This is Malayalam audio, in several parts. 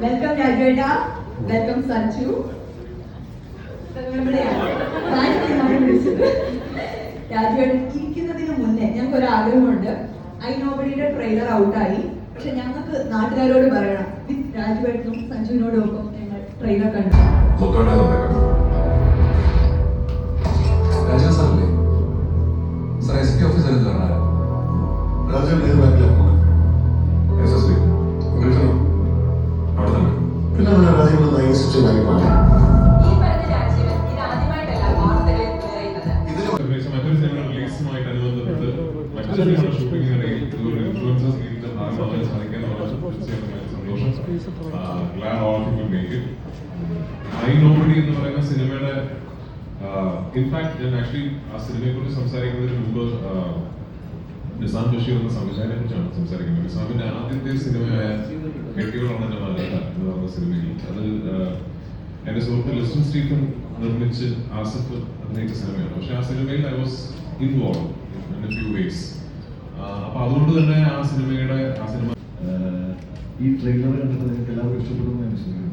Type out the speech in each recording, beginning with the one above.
വെൽക്കം രാജുവേട്ടാ, വെൽക്കം സച്ചു. രാജുവേട്ടൻ ഇരിക്കുന്നതിന് മുന്നേ ഞങ്ങൾക്ക് ഒരു ആഗ്രഹമുണ്ട്. ഐ നോബഡിയുടെ ട്രെയിലർ ഔട്ടായി, പക്ഷെ ഞങ്ങൾക്ക് നാട്ടുകാരോട് പറയണം, വിത്ത് രാജുവേട്ടനും സഞ്ജുവിനോടും ഒപ്പം ഞങ്ങൾ ട്രെയിലർ കണ്ടു. ഐ നോബഡി എന്ന് പറയുന്ന സിനിമയുടെ ഇൻഫാക്ട് ഞാൻ ആക്ച്വലി ആ സിനിമയെ കുറിച്ച് സംസാരിക്കുന്നതിന് മുമ്പ് നിസാം ബഷീർ എന്ന സംവിധായകനെ കുറിച്ചാണ് സംസാരിക്കുന്നത്. നിസാമിന്റെ ആദ്യത്തെ സിനിമയായ കെട്ടിയോളാണ് എന്റെ മലയാള എന്ന് പറഞ്ഞ സിനിമയിൽ അത് എന്റെ സുഹൃത്ത് ലിസ്റ്റൻ സ്റ്റീഫൻ നിർമ്മിച്ച് ആസിഫ് അഭിനയിച്ച സിനിമയാണ്. പക്ഷെ ആ സിനിമയിൽ I was involve in a few ways. അപ്പൊ അതുകൊണ്ട് തന്നെ ആ സിനിമ ഈ ട്രെയിലർ കണ്ടിട്ട് നിങ്ങൾക്ക് എല്ലാവർക്കും ഇഷ്ടപ്പെടുന്നു ഞാൻ വിശ്വസിക്കുന്നു.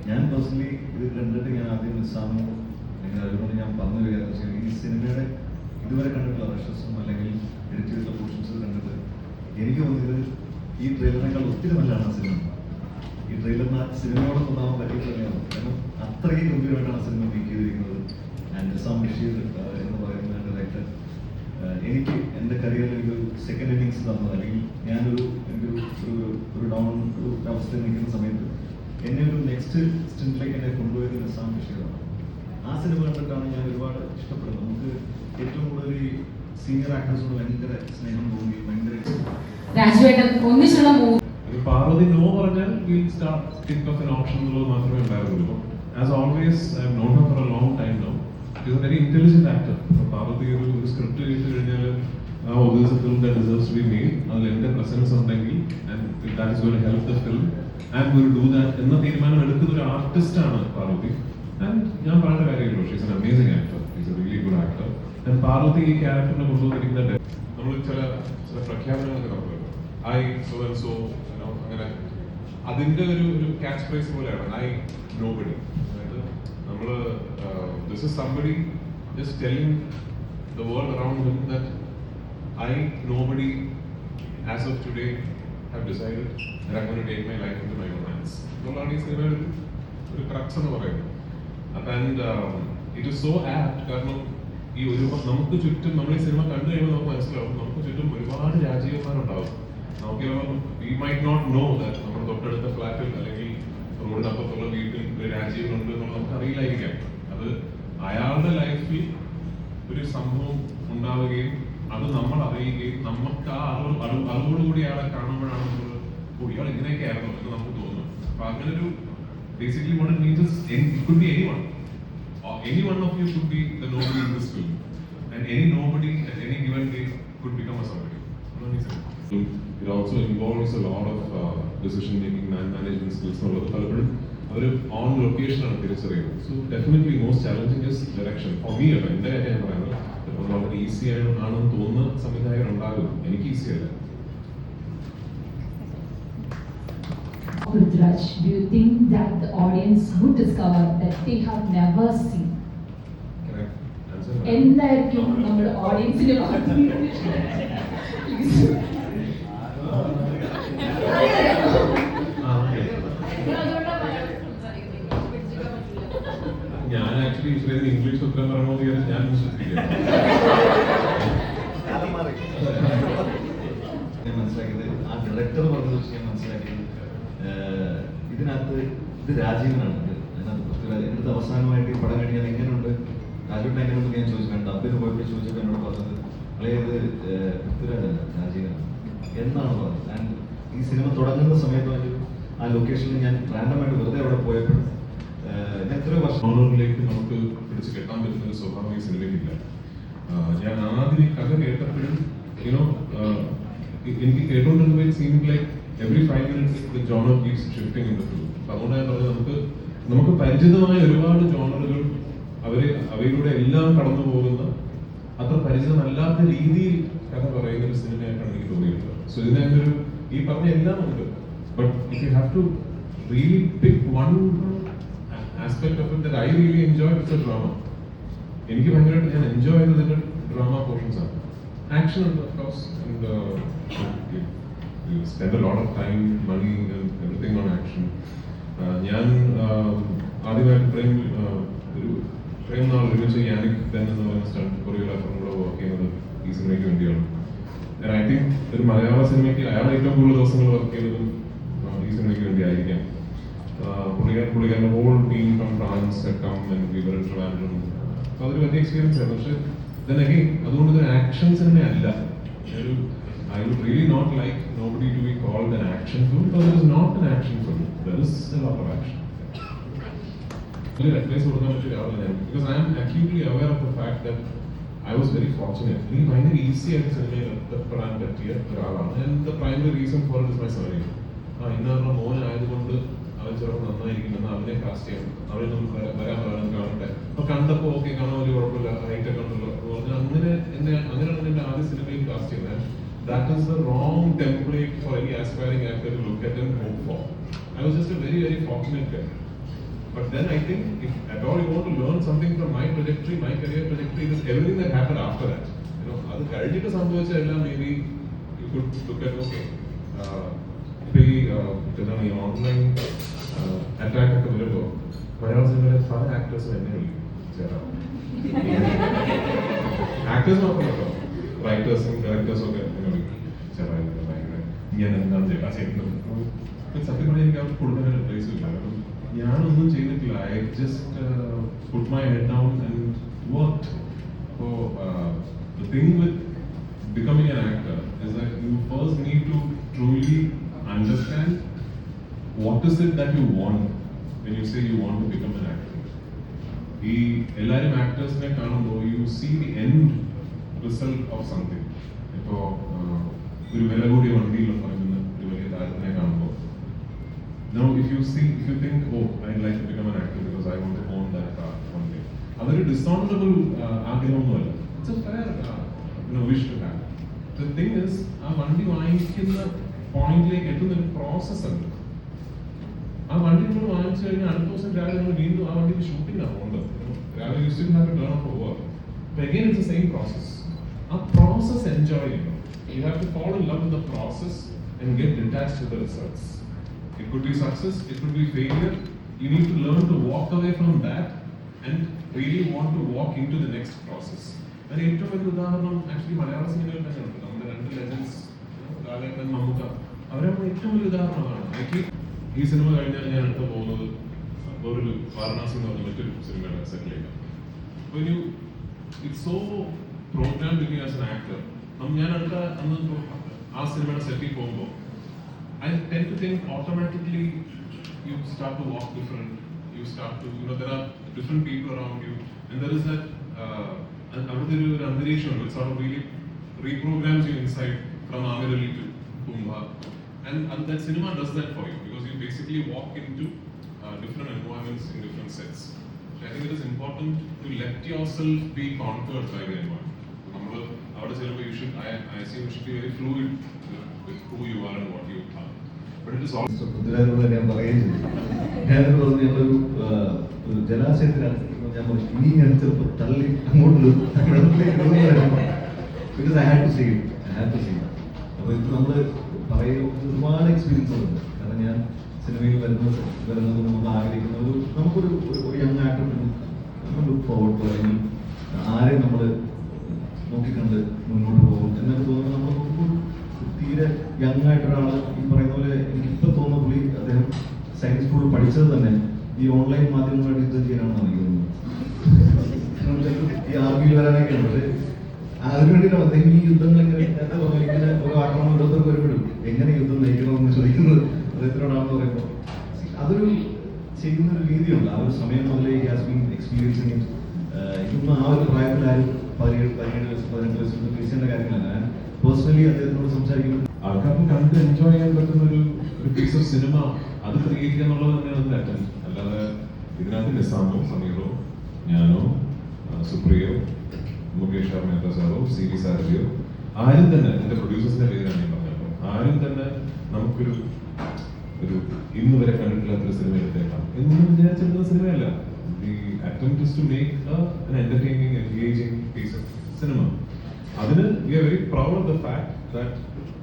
ഞാൻ പേഴ്സണലി ഇത് കണ്ടിട്ട് ഞാൻ ആദ്യം നിസ്സാമോ അല്ലെങ്കിൽ അതുകൊണ്ട് ഞാൻ പറഞ്ഞു വരിക ഈ സിനിമയുടെ ഇതുവരെ കണ്ടിട്ടുള്ള റഷസും അല്ലെങ്കിൽ എഡിറ്റ് ചെയ്തിട്ടുള്ള പോർഷൻസ് കണ്ടിട്ട് എനിക്ക് തോന്നിയത് ഈ ട്രെയിലറിനേക്കാൾ ഒത്തിരി നല്ലതാണ് സിനിമ. ഈ ട്രെയിലറിന് സിനിമയോടെ തോന്നാൻ പറ്റിയിട്ടില്ലാണ്. കാരണം അത്രയും ഗംഭീരമായിട്ടാണ് സിനിമ മേക്ക് ചെയ്തിരിക്കുന്നത്. ആൻഡ് നിസാം ബഷീർ എന്ന് പറയുന്ന ഡയറക്ടർ എനിക്ക് എൻ്റെ കരിയറിൽ എനിക്കൊരു സെക്കൻഡ് ഇന്നിങ്സ് തന്നത്, അല്ലെങ്കിൽ ഞാനൊരു ഒരു ഡൗൺ ഒരു അവസ്ഥയിൽ നിൽക്കുന്ന സമയത്ത് എന്നെ ഒരു നെക്സ്റ്റ് സ്റ്റിൻഡിലേക്ക് എന്നെ കൊണ്ടുപോയത് നിസാം ബഷീറാണ്. ആ സിനിമ കണ്ടിട്ടാണ് ഞാൻ ഒരുപാട് ഇഷ്ടപ്പെടുന്നത്. നമുക്ക് ഏറ്റവും കൂടുതൽ ഈ സീനിയർ ആക്ടേഴ്സോട് ഭയങ്കര സ്നേഹം തോന്നി, ഭയങ്കര പാർവതി നോ പറഞ്ഞാൽ തിങ്ക് ഓഫ് എൻ ഓപ്ഷൻ എന്നുള്ളത് മാത്രമേ ഉണ്ടായിരുന്നുള്ളൂ. As always I have known her for a long time now. She is a very intelligent actor. Parvathy ഒരു സ്ക്രിപ്റ്റ് കേട്ട് കഴിഞ്ഞാൽ this is a film that deserves to be made. അതിൽ എൻ്റെ പ്രസൻസ് ഉണ്ടെങ്കിൽ and if that is going to help the film, I am going to do that എന്ന തീരുമാനം എടുക്കുന്ന ഒരു ആർട്ടിസ്റ്റാണ് പാർവതി. ആൻഡ് ഞാൻ പറഞ്ഞ കാര്യമല്ലോ, she's an amazing actor, she's a really good actor. And Parvathy ഈ ക്യാരക്ടറിനെ കൊണ്ടുവന്നിരിക്കുന്ന നമ്മൾ ചില പ്രഖ്യാപനങ്ങളൊക്കെ നമുക്ക് ഐ സോ ആൻഡ് സോ അങ്ങനെ അതിൻ്റെ ഒരു ക്യാച്ച് പ്രൈസ് പോലെയാണ് ഐ നോബഡി. അതായത് നമ്മൾ this is somebody just telling the world around him that I, nobody, as of today, have decided that I'm going to take my life into my own hands. എന്നുള്ളതാണ് ഈ സിനിമയുടെ ഒരു ക്രക്സ് എന്ന് പറയുന്നത്. And it is so apt. കാരണം ഈ നമുക്ക് ചുറ്റും നമ്മൾ ഈ സിനിമ കണ്ടു കഴിയുമ്പോൾ നമുക്ക് മനസ്സിലാവും നമുക്ക് ചുറ്റും ഒരുപാട് രാജീവന്മാരുണ്ടാവും. നമുക്ക് we might not know that നമ്മുടെ തൊട്ടടുത്ത ഫ്ലാറ്റിൽ അല്ലെങ്കിൽ റോഡിനപ്പുറത്തുള്ള വീട്ടിൽ ഒരു രാജീവനുണ്ട് എന്നുള്ളത് നമുക്ക് അറിയില്ലായിരിക്കാം. അത് അയാളുടെ ലൈഫിൽ ഒരു സംഭവം ഉണ്ടാവുകയും അത് നമ്മൾ അറിയുകയും നമുക്ക് ആ അറിവോടുകൂടി അയാളെ കാണുമ്പോഴാണ് നമ്മൾ ഇയാൾ ഇങ്ങനെയൊക്കെ ആയിരുന്നു എന്ന് നമുക്ക് തോന്നുന്നത്. അപ്പൊ അങ്ങനെ ഒരു basically what it means it could be any one of you could be the nobody in this film, and any nobody at any given day could become a somebody. It also involves a lot of decision making, management skills. പലപ്പോഴും അവർ ഓൺ ലൊക്കേഷൻ ആണ് തിരിച്ചറിയുന്നത്. So definitely most challenging is direction for me. അല്ല എൻ്റെ കാര്യം ഞാൻ പറയുന്നത് ഇപ്പോൾ വളരെ ഈസി ആണെന്ന് തോന്നുന്ന സംവിധായകർ ഉണ്ടാകും. എനിക്ക് ഈസി അല്ല. Prithviraj, do you think that the audience would discover that they have never seen? എന്തായിരിക്കും നമ്മുടെ ഓഡിയൻസിന് ഞാൻ ആക്ച്വലി ഇംഗ്ലീഷ് ഉത്തരം പറയണമെന്ന് ഞാൻ മനസ്സിലാക്കിയത് ആ ഡയറക്ടർ പറഞ്ഞ വിഷയം മനസ്സിലാക്കിയത് ഇതിനകത്ത് ഇത് രാജീവനാണ്. അതിനകത്ത് പൃഥ്വിരാജ് എന്നിട്ട് അവസാനമായിട്ട് ഈ പടം കഴിഞ്ഞാൽ എങ്ങനെയുണ്ട് രാജുവിന് എങ്ങനെയുണ്ട് ഞാൻ ചോദിച്ചിട്ടുണ്ട്. അബ്ബിന് പോയിട്ട് ചോദിച്ചപ്പോൾ എന്നോട് പറഞ്ഞത് അതായത് പൃഥ്വിരാജല്ല രാജീവനാണ് എന്നാണ് പറഞ്ഞത്. ആൻഡ് ഈ സിനിമ തുടങ്ങുന്ന സമയത്ത് ആ ലൊക്കേഷനിൽ ഞാൻ റാൻഡമായിട്ട് വെറുതെ അവിടെ പോയപ്പോൾ എത്രയോ വർഷങ്ങളിലേക്ക് നമുക്ക് പിടിച്ച് കെട്ടാൻ പറ്റുന്ന ഒരു സ്വഭാവം ഈ സിനിമയ്ക്കില്ല. ഞാൻ ആദ്യം ഈ കഥ കേട്ടപ്പോഴും എനിക്ക് കേട്ടോണ്ടിരുന്നത് scene like every 5 minutes the genre keeps shifting in the film. അതുകൊണ്ട് ഞാൻ പറഞ്ഞത് നമുക്ക് പരിചിതമായ ഒരുപാട് ജോണറുകൾ അവയിലൂടെ എല്ലാം കടന്നു പോകുന്ന അത്ര പരിചിതമല്ലാത്ത രീതിയിൽ കഥ പറയുന്ന ഒരു സിനിമയായിട്ടാണ് എനിക്ക് തോന്നിയിട്ടുള്ളത്. സോ ഇതിനകത്തൊരു ഈ പറഞ്ഞ എല്ലാം ഉണ്ട്. But if you have to really pick one aspect of it that I really enjoy, it's a drama. എനിക്ക് ഭയങ്കരമായിട്ട് ഞാൻ എൻജോയ് ചെയ്തതിന്റെ ഡ്രാമ പോർഷൻസ് ആണ്. ആക്ഷൻ ഉണ്ട് of course, and you spend a lot of time, money and everything on action. ഞാൻ ആദ്യമായിട്ട് പ്രേം നാൾ ഒരുമിച്ച് യാനിക് ബെൻ എന്ന് പറയുന്ന സ്റ്റണ്ട് കൊറിയോഗ്രാഫറും കൂടെ വർക്ക് ചെയ്യുന്നത് ഈ സിനിമയ്ക്ക് വേണ്ടിയാണ്. ഐ തിങ്ക് ഒരു മലയാള സിനിമയ്ക്ക് അയാൾ ഏറ്റവും കൂടുതൽ ദിവസങ്ങൾ വർക്ക് ചെയ്തതും ഈ സിനിമയ്ക്ക് വേണ്ടി ആയിരിക്കാം. പുള്ളിക്കാരൻ്റെ whole team from France come and we were in Trivandrum. അപ്പോൾ അതൊരു വലിയ എക്സ്പീരിയൻസ് ആയിരുന്നു. പക്ഷേ then again അതുകൊണ്ട് ഇതൊരു ആക്ഷൻ സിനിമ അല്ല. I would really not like Nobody to be called an action film, because it is not an action film. There is a lot of action. Advice because I am acutely aware of the fact that I was very fortunate. Me ഭയങ്കര ഈസി ആയിട്ട് സിനിമയിൽ എത്തപ്പെടാൻ പറ്റിയ ഒരാളാണ്. And the primary reason for it is my surname. ഇന്നവരുടെ മോനായതുകൊണ്ട് അവൻ ചിലപ്പോൾ നന്നായിരിക്കുമെന്ന് അവനെ കാസ്റ്റ് ചെയ്യണം, അവനെ നമുക്ക് വരാൻ പറയാൻ കാണട്ടെ. അപ്പൊ കണ്ടപ്പോൾ ഓക്കെ കാണാൻ വലിയ കുഴപ്പമില്ല, റൈറ്റ് ഒക്കെ ഉണ്ടല്ലോ എന്ന് പറഞ്ഞാൽ അങ്ങനെയാണ് എന്റെ ആദ്യ സിനിമയിൽ കാസ്റ്റ് ചെയ്യുന്നത്. That is the wrong template for any aspiring actor to look at and hope for. I was just a very, very fortunate guy. But then I think if at all you want to learn something from my trajectory, my career trajectory, it is everything that happened after that. You know, അത് കഴിഞ്ഞിട്ട് സംഭവിച്ചതെല്ലാം maybe you could look at, okay, ഇപ്പൊ ഈ ഓൺലൈൻ അറ്റാക്ക് ഒക്കെ വരുമ്പോൾ മലയാള സിനിമയിലെ പല ആക്ടേഴ്സും എന്നെ വിളിക്കും ചേട്ടാ. ആക്ടേഴ്സ് മാത്രമല്ലോ, റൈറ്റേഴ്സും ഡയറക്ടേഴ്സും ഒക്കെ എന്നെ വിളിക്കും ചേട്ടാ, ഭയങ്കര ഞാൻ എന്താണ് ചേട്ടാ ചെയ്യുന്നത്. സത്യം പറഞ്ഞാൽ എനിക്ക് അവർക്ക് കൊടുക്കാൻ ഒരു അഡ്വൈസും ഇല്ല. കാരണം ഞാനൊന്നും ചെയ്തിട്ടില്ല. I just put my head down and worked. So the thing with becoming an actor is that you first need to truly understand what is it that you want when you say you want to become an actor. ഈ എല്ലാവരും ആക്ടേഴ്സിനെ കാണുമ്പോൾ you see the end result of something. ഇപ്പോൾ ഒരു വില കൂടിയ വണ്ടിയിൽ പറയുന്ന ഒരു വലിയ താരത്തിനെ കാണുമ്പോൾ now if you think, oh, I'd like to become an actor because I want to own that car one day, അതൊരു dishonorable ആഗ്രഹമൊന്നുമല്ല. It's a fair wish to have. The thing is, ആ വണ്ടി വാങ്ങിക്കുന്ന പോയിന്റിലേക്ക് എത്തുന്ന ഒരു പ്രോസസ് ഉണ്ട്. ആ വണ്ടി നമ്മൾ വാങ്ങിച്ചു കഴിഞ്ഞാൽ അടുത്ത ദിവസം രാവിലെ നമ്മൾ വീണ്ടും ആ വണ്ടിക്ക് ഷൂട്ടിംഗാണ് പോകുന്നത്. രാവിലെ you still have to turn up for work. But again, it's the same process. ആ പ്രോസസ് എൻജോയ് ചെയ്യണം. You have to fall in love with the process and get detached with the results. It could be success, it could be failure. You need to learn to walk away from that and really want to walk into the next process. And ഏറ്റവും വലിയ ഉദാഹരണം ആക്ച്വലി മലയാള സിനിമയിൽ തന്നെ ഉണ്ട്. നമ്മുടെ രണ്ട് ലെജൻസ് ലാലേട്ടൻ, മമ്മൂക്ക, അവരാണ് ഏറ്റവും വലിയ ഉദാഹരണമാണ്. എനിക്ക് ഈ സിനിമ കഴിഞ്ഞാൽ ഞാൻ അടുത്ത് പോകുന്നത് ഒരു വാരണാസി എന്ന് പറഞ്ഞ മറ്റൊരു സിനിമയുടെ സെറ്റിലേക്ക്. അപ്പോൾ ഒരു it's so program beginning as an actor. ഞാൻ അടുത്ത അന്ന് ആ സിനിമയുടെ സെറ്റിൽ പോകുമ്പോൾ I tend to think automatically you start to walk different. You start to, there are different people around you, and there is that another andarishan which sort of really reprograms you inside from Amirali to Kumbha, and that cinema does that for you because you basically walk into different environments in different sets. So I think it is important to let yourself be conquered by the environment. നമ്മൾ അവിടെ ചെല്ലുമ്പോൾ you should, I assume you should be very fluid with who you are and what you are. But it is also പൃഥ്വിരാജിനോട് ഞാൻ പറയുകയും ചെയ്തു. ഞാനൊരു പറഞ്ഞു, ഞങ്ങളൊരു ജലാശയത്തിലാണ് ഞാൻ പറഞ്ഞു, ഇനി ഞാൻ ചിലപ്പോൾ തള്ളി അങ്ങോട്ട് because I had to see it. അപ്പോൾ ഇത് നമ്മൾ പറയുന്ന ഒരുപാട് എക്സ്പീരിയൻസ് ഉണ്ട്. കാരണം ഞാൻ സിനിമയിൽ വരുന്നത് നമ്മൾ ആഗ്രഹിക്കുന്ന നമുക്കൊരു യങ് ആക്ടർ നമ്മൾ ലുക്ക് ഫോർവേഡ് ടു, അല്ലെങ്കിൽ ആരെയും നമ്മൾ നോക്കിക്കണ്ട് മുന്നോട്ട് പോകും എന്നൊക്കെ തോന്നുന്നു. നമ്മൾ നോക്കുമ്പോൾ തീരെ യങ് ആയിട്ടൊരാൾ ഈ പറയുന്ന പോലെ എനിക്കിപ്പോൾ തോന്നുന്ന പുള്ളി അദ്ദേഹം സയൻസ് സ്കൂളിൽ പഠിച്ചത് തന്നെ ഈ ഓൺലൈൻ മാധ്യമങ്ങളായിട്ട് യുദ്ധം ചെയ്യാനാണെന്ന് എനിക്ക് തോന്നുന്നത്. ഈ ആർമിയിൽ വരാനൊക്കെയാണ്. പക്ഷേ അതിനു വേണ്ടിയിട്ടാണ് അദ്ദേഹം ഈ യുദ്ധങ്ങൾ ഇങ്ങനെ ഓരോ ആക്രമണം ഓരോരുത്തർക്ക് വരുമ്പോഴും എങ്ങനെ യുദ്ധം നയിക്കണമെന്ന് ചോദിക്കുന്നത് അദ്ദേഹത്തിനോടാണെന്ന് പറയുമ്പോൾ അതൊരു ചെയ്യുന്നൊരു രീതിയുണ്ട്. ആ ഒരു സമയം മുതലേ ഹാസ് ബീൻ എക്സ്പീരിയൻസിങ്. ഇതൊന്നും ആ ഒരു പ്രായത്തിലാരും 17-18 വയസ്സിൽ ഫേസ് കാര്യങ്ങളല്ല. ഞാൻ പേഴ്സണലി അദ്ദേഹത്തിനോട് സംസാരിക്കുമ്പോൾ ആൾക്കാർക്ക് കണ്ട് എൻജോയ് ചെയ്യാൻ പറ്റുന്ന ഒരു പീസ് ഓഫ് സിനിമ അത് ക്രിയേറ്റ് ചെയ്യുക എന്നുള്ളത് തന്നെയാണ് അതിന്റെ അറ്റൻഷൻ. അല്ലാതെ ഇതിനകത്ത് നിസാമോ, സമീറോ, ഞാനോ, സുപ്രിയോ, മുകേഷ് മേത്ത സാറോ, CV സാരഥിയോ ആരും തന്നെ, എന്റെ പ്രൊഡ്യൂസേഴ്സിന്റെ പേരാണ് ഞാൻ പറഞ്ഞപ്പോൾ, ആരും തന്നെ നമുക്കൊരു ഇന്ന് വരെ കണ്ടിട്ടില്ലാത്തൊരു സിനിമ എടുത്തേക്കാം എന്നൊന്നും വിചാരിച്ചെടുക്കുന്ന സിനിമയല്ല. The attempt is to make an entertaining, engaging piece of cinema. അതിന് we are very proud of the fact that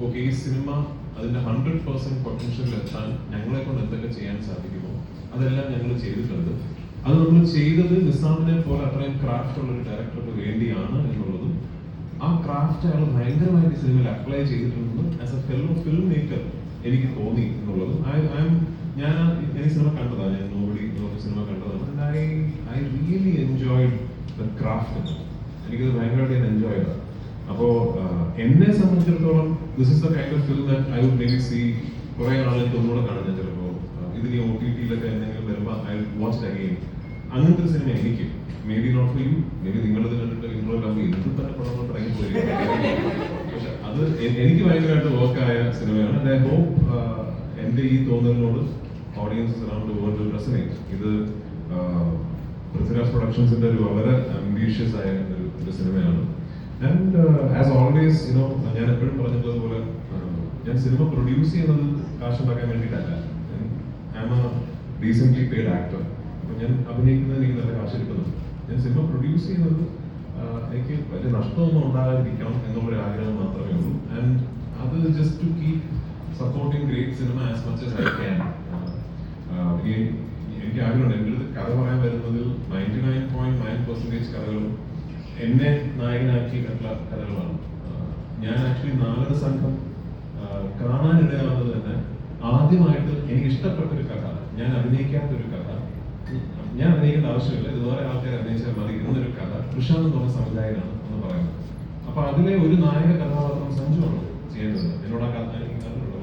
okay, ഈ സിനിമ അതിന്റെ 100% പൊട്ടൻഷ്യൽ എത്താൻ ഞങ്ങളെ കൊണ്ട് എന്തൊക്കെ ചെയ്യാൻ സാധിക്കുമോ അതെല്ലാം ഞങ്ങൾ ചെയ്തിട്ടുണ്ട്. അത് നമ്മൾ ചെയ്തത് നിസാമിനെ പോലെ അത്രയും ക്രാഫ്റ്റ് ഉള്ള ഒരു ഡയറക്ടർക്ക് വേണ്ടിയാണ് എന്നുള്ളതും ആ ക്രാഫ്റ്റ് അയാൾ ഭയങ്കരമായിട്ട് സിനിമയിൽ അപ്ലൈ ചെയ്തിട്ടുണ്ടെന്ന് as a fellow film maker എനിക്ക് തോന്നി എന്നുള്ളതും ഞാൻ ഈ സിനിമ കണ്ടതാണ്, ഞാൻ നോബഡി സിനിമ കണ്ടതാണ്. I really enjoyed the craft. എനിക്കത് ഭയങ്കരമായിട്ട് ഞാൻ എൻജോയ് ചെയ്തത്. അപ്പോ എന്നെ സംബന്ധിച്ചിടത്തോളം this is the kind of film that I would maybe see കുറെ നാളായിട്ട് ഒന്നുകൂടെ കാണാൻ ഞാൻ ചിലപ്പോ ഇതിന് OTT-ലൊക്കെ എന്തെങ്കിലും വരുമ്പോൾ ഐ വാച്ച് അഗെയിൻ. അങ്ങനത്തെ ഒരു സിനിമ എനിക്ക് maybe not for you, maybe നിങ്ങളിത് കണ്ടിട്ട് ഇൻട്രോ ആകുമ്പോൾ ഇത് തന്നെ പടം കൊണ്ട് ഇറങ്ങി പോയി. പക്ഷെ അത് എനിക്ക് ഭയങ്കരമായിട്ട് വർക്കായ സിനിമയാണ്. ഐ ഹോപ്പ് എന്റെ ഈ തോന്നലിനോട് ഓഡിയൻസസ് അറൗണ്ട് വേൾഡ് റെസനേറ്റ്. ഇത് പൃഥ്വിരാജ് പ്രൊഡക്ഷൻസിന്റെ ഒരു വളരെ അംബീഷ്യസ് ആയ ഒരു സിനിമയാണ്. ആൻഡ് ആസ് ഓൾവേസ് യുനോ ഞാൻ എപ്പോഴും പറഞ്ഞതുപോലെ ഞാൻ സിനിമ പ്രൊഡ്യൂസ് ചെയ്യുന്നത് കാശുണ്ടാക്കാൻ വേണ്ടിയിട്ടല്ല. I M A recent paid actor. അപ്പൊ ഞാൻ അഭിനയിക്കുന്നത് എനിക്ക് നല്ല കാശ് കിട്ടുന്നുണ്ട്. ഞാൻ സിനിമ പ്രൊഡ്യൂസ് ചെയ്യുന്നത് എനിക്ക് വലിയ നഷ്ടമൊന്നും ഉണ്ടാകാതിരിക്കണം എന്നുള്ളൊരു ആഗ്രഹം മാത്രമേ ഉള്ളൂ. ആൻഡ് അത് just to keep supporting great സിനിമ as much as I can. എനിക്ക് ആഗ്രഹമുണ്ട്. എൻ്റെ അടുത്ത് കഥ പറയാൻ വരുന്നതിൽ 99.9% കഥകളും എന്നെ നായകനാക്കിയിട്ടുള്ള കഥകളാണ്. ഞാൻ ആക്ച്വലി നാടക സംഘം കാണാനിടയാവുന്നത് തന്നെ ആദ്യമായിട്ട് എനിക്ക് ഇഷ്ടപ്പെട്ടൊരു കഥ, ഞാൻ അഭിനയിക്കാത്തൊരു കഥ, ഞാൻ അഭിനയിക്കേണ്ട ആവശ്യമില്ല, ഇതുപോലെ ആൾക്കാർ അഭിനയിച്ചാൽ മതി എന്നൊരു കഥ കൃഷാന്ത് എന്ന് പറഞ്ഞ സംവിധായകനാണ് എന്ന് പറയുന്നത്. അപ്പൊ അതിലെ ഒരു നായക കഥാപാത്രം സഞ്ജുവാണ് ചെയ്യുന്നത്. എന്നോട് ആ കഥ എനിക്ക് കണ്ടിട്ടുണ്ട്.